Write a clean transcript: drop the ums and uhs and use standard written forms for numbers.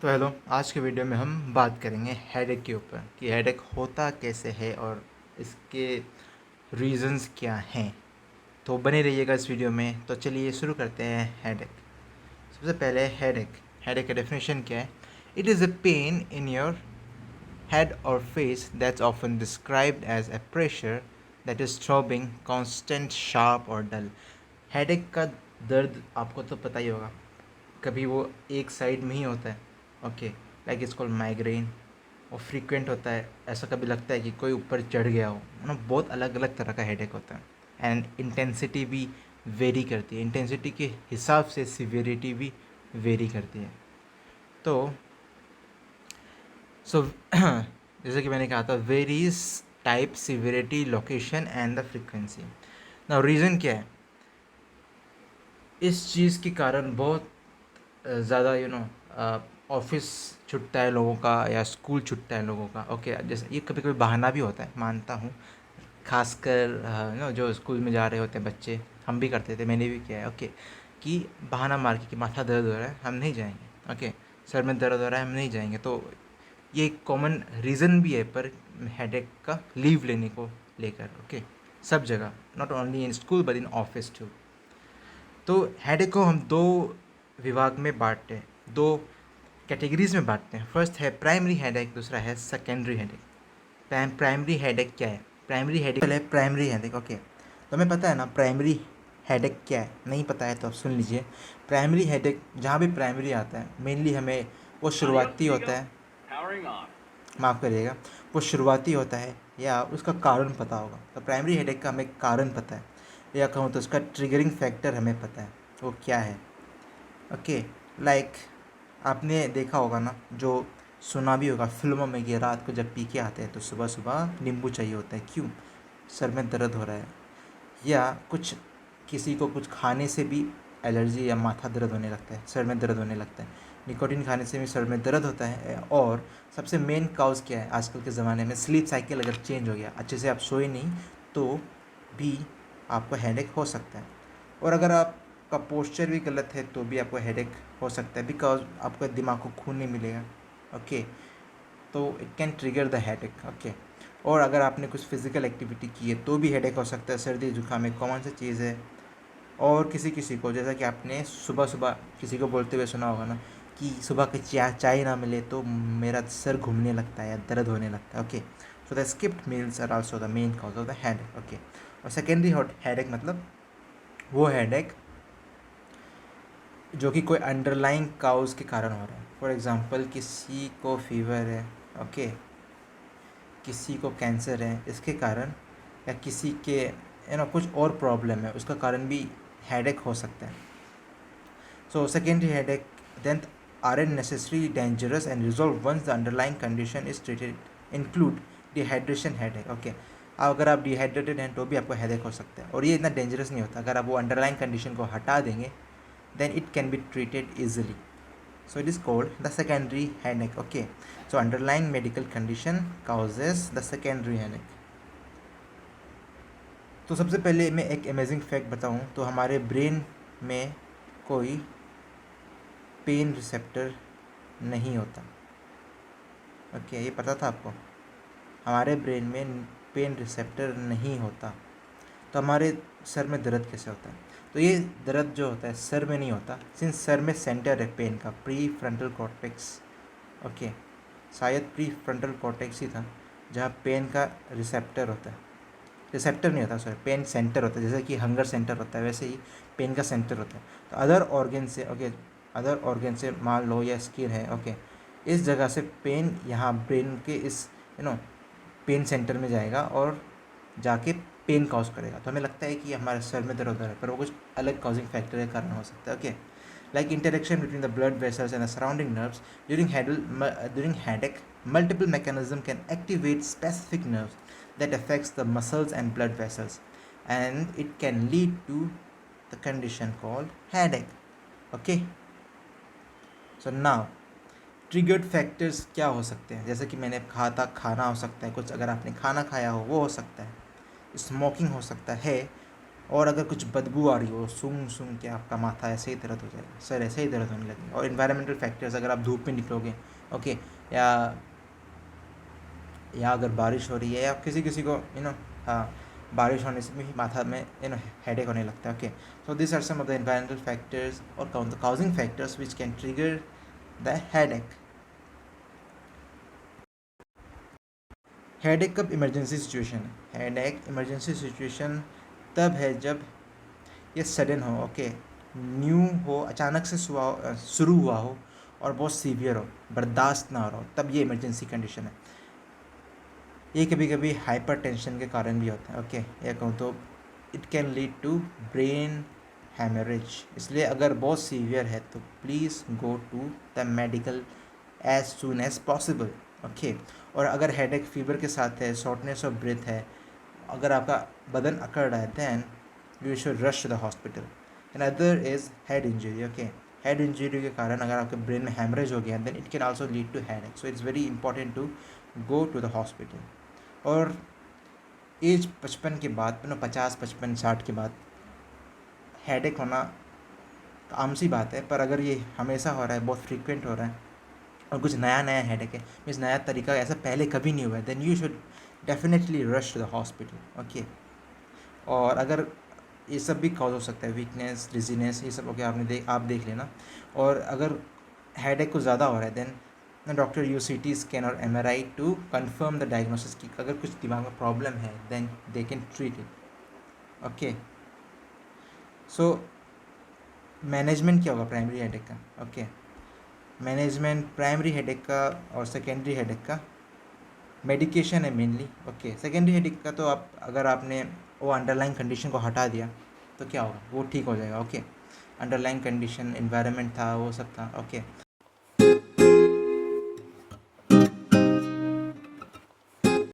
Hello, आज के video में हम बात करेंगे हेडेक के ऊपर कि हेडेक होता कैसे है और इसके रीज़न्स क्या हैं। तो बने रहिएगा इस वीडियो में। तो चलिए शुरू करते हैं। हेडेक, सबसे पहले हेडेक का डेफिनेशन क्या है? It is a pain in your head or face that's often described as a pressure that is throbbing, constant, sharp or dull. Headache का दर्द आपको तो पता ही होगा, कभी वो एक साइड में ही होता है, okay, like it's called migraine, और फ्रीक्वेंट होता है। ऐसा कभी लगता है कि कोई ऊपर चढ़ गया हो ना। बहुत अलग अलग तरह का हेडेक होता है एंड इंटेंसिटी भी वेरी करती है। इंटेंसिटी के हिसाब से सिवियरिटी भी वेरी करती है। तो सो जैसे कि मैंने कहा था, varies type, severity, location and the frequency. Now reason क्या है? इस चीज़ के कारण बहुत ज़्यादा ऑफिस छूटता है लोगों का या स्कूल छूटता है लोगों का। ओके, जैसे ये कभी कभी बहाना भी होता है, मानता हूँ। खासकर जो स्कूल में जा रहे होते हैं बच्चे, हम भी करते थे, मैंने भी किया है। ओके, कि बहाना मार के कि माथा दर्द हो रहा है, हम नहीं जाएंगे। ओके, सर में दर्द हो रहा है, हम नहीं जाएंगे। तो ये एक कॉमन रीज़न भी है पर हेडेक का लीव लेने को लेकर। ओके, सब जगह, not only in school but in office too. तो हेडेक को हम दो विभाग में बांटते हैं, दो कैटेगरीज में बांटते हैं। फर्स्ट है प्राइमरी हेडेक, दूसरा है सेकेंडरी हेडेक। प्राइमरी हेडेक क्या है? प्राइमरी हेडेक, पहले प्राइमरी हेडेक। ओके, तो हमें पता है ना प्राइमरी हेडेक क्या है? नहीं पता है तो आप सुन लीजिए। प्राइमरी हेडेक, जहाँ भी प्राइमरी आता है, मेनली हमें वो शुरुआती होता है, माफ़ करिएगा, वो शुरुआती होता है या उसका कारण पता होगा। तो प्राइमरी हेडेक का हमें कारण पता है, या कहूँ तो उसका ट्रिगरिंग फैक्टर हमें पता है वो क्या है। ओके, लाइक आपने देखा होगा ना, जो सुना भी होगा फिल्मों में कि रात को जब पी के आते हैं तो सुबह सुबह नींबू चाहिए होता है। क्यों? सर में दर्द हो रहा है, या कुछ किसी को कुछ खाने से भी एलर्जी या माथा दर्द होने लगता है, सर में दर्द होने लगता है। निकोटीन खाने से भी सर में दर्द होता है। और सबसे मेन काउज क्या है आजकल के ज़माने में? स्लीप साइकिल अगर चेंज हो गया, अच्छे से आप सोए नहीं, तो भी आपको हेडेक हो सकता है। और अगर आपका पोस्चर भी गलत है तो भी आपको हेडेक हो सकता है, बिकॉज आपको दिमाग को खून नहीं मिलेगा। ओके, तो it can trigger the headache. Okay, और अगर आपने कुछ फिज़िकल एक्टिविटी की है तो भी हेडेक हो सकता है। सर्दी जुकाम एक कॉमन सी चीज़ है। और किसी किसी को, जैसा कि आपने सुबह सुबह किसी को बोलते हुए सुना होगा ना, कि सुबह की चाय ना मिले तो मेरा सर घूमने लगता है या दर्द होने लगता है। Okay, so the skipped meals are also the main cause of the headache. Okay, और सेकेंडरी हेडेक मतलब वो हेडेक जो कि कोई अंडरलाइंग काउज के कारण हो रहा है। फॉर एग्ज़ाम्पल, किसी को फीवर है, ओके, किसी को कैंसर है, इसके कारण, या किसी के कुछ और प्रॉब्लम है, उसका कारण भी हेडेक हो सकता है। So secondary headache then aren't necessarily dangerous and resolve once the underlying condition is treated, include dehydration headache. Okay, अगर आप डिहाइड्रेटेड हैं तो भी आपको हेडेक हो सकता है, और ये इतना डेंजरस नहीं होता। अगर आप वो अंडरलाइंग कंडीशन को हटा देंगे then it can be treated easily. So it is called the secondary headache. Okay, so underlying medical condition causes the secondary headache. तो सबसे पहले मैं एक अमेजिंग फैक्ट बताऊं तो हमारे ब्रेन में कोई पेन रिसेप्टर नहीं होता। ओके, ये पता था आपको? हमारे ब्रेन में पेन रिसेप्टर नहीं होता। तो हमारे सर में दर्द कैसे होता है? तो ये दर्द जो होता है सर में नहीं होता, सिंस सर में सेंटर है पेन का, प्री फ्रंटल कॉर्टेक्स। ओके, शायद प्री फ्रंटल कॉर्टेक्स ही था जहाँ पेन का रिसेप्टर होता है। रिसेप्टर नहीं होता, सॉरी, पेन सेंटर होता है। जैसे कि हंगर सेंटर होता है, वैसे ही पेन का सेंटर होता है। तो अदर ऑर्गन से, ओके, अदर ऑर्गन से मान लो या स्किन है, ओके, इस जगह से पेन यहाँ ब्रेन के इस पेन सेंटर में जाएगा और जाके पेन कॉज करेगा। तो हमें लगता है कि हमारे सर में दर्द हो रहा है, पर वो कुछ अलग कॉजिंग फैक्टर के कारण हो सकता है। Okay, like interaction between the blood vessels and the surrounding nerves during headache, multiple mechanisms can activate specific nerves that affects the muscles and blood vessels, and it can lead to the condition called headache. Okay, so now triggered factors क्या हो सकते हैं? जैसे कि मैंने कहा था, खाना हो सकता है, कुछ अगर आपने खाना खाया हो वो हो सकता है, स्मोकिंग हो सकता है, और अगर कुछ बदबू आ रही हो सूंघ सूंघ के आपका माथा ऐसे ही दर्द हो जाएगा, सर ऐसे ही दर्द होने लगेगा। और इन्वायरमेंटल फैक्टर्स, अगर आप धूप में निकलोगे, ओके, या अगर बारिश हो रही है, या किसी किसी को हाँ, बारिश होने से भी माथा में हेडेक होने लगता है। Okay, so this are some of the environmental factors और causing factors which can trigger the headache. Headache कब इमरजेंसी सिचुएशन है? हेडेक इमरजेंसी सिचुएशन तब है जब ये सडन हो, ओके, न्यू हो, अचानक से शुरू हुआ हो और बहुत सीवियर हो, बर्दाश्त ना हो रहा हो, तब ये इमरजेंसी कंडीशन है। ये कभी कभी हाइपर टेंशन के कारण भी होता है। ओके, या कहूँ तो it can lead to brain haemorrhage. इसलिए अगर बहुत सीवियर है तो please go to the medical as soon as possible. Okay, और अगर हेडेक फीवर के साथ है, शॉर्टनेस ऑफ ब्रेथ है, अगर आपका बदन अकड़ रहा है, then you should rush to the hospital. And other is head injury. Okay, head injury के कारण अगर आपके ब्रेन में हैमरेज हो गया, then it can also lead to headache. So it's very important to go to the hospital. और age 55 के बाद, 50, 55, 60 के बाद हेडेक होना आम सी बात है। पर अगर ये हमेशा हो रहा है, बहुत फ्रीक्वेंट हो रहा है, और कुछ नया नया हेडेक है, मीन्स नया तरीका ऐसा पहले कभी नहीं हुआ है, then you should definitely rush to the hospital. Okay, और अगर ये सब भी कॉज हो सकता है, वीकनेस, डिजीनेस, ये सब ओके, आप देख लेना। और अगर हेडेक को ज़्यादा हो रहा है, then doctor you CT scan और MRI to confirm the diagnosis की अगर कुछ दिमाग में प्रॉब्लम है, then they can treat it. Okay, so management क्या होगा प्राइमरी हेडेक का? ओके, मैनेजमेंट प्राइमरी हेडेक का और सेकेंडरी हेडेक का मेडिकेशन है मेनली। ओके, सेकेंडरी हेडेक का तो आप अगर आपने वो अंडरलाइन कंडीशन को हटा दिया तो क्या होगा, वो ठीक हो जाएगा। ओके, अंडरलाइन कंडीशन, इन्वायरमेंट था, वो सब था। ओके,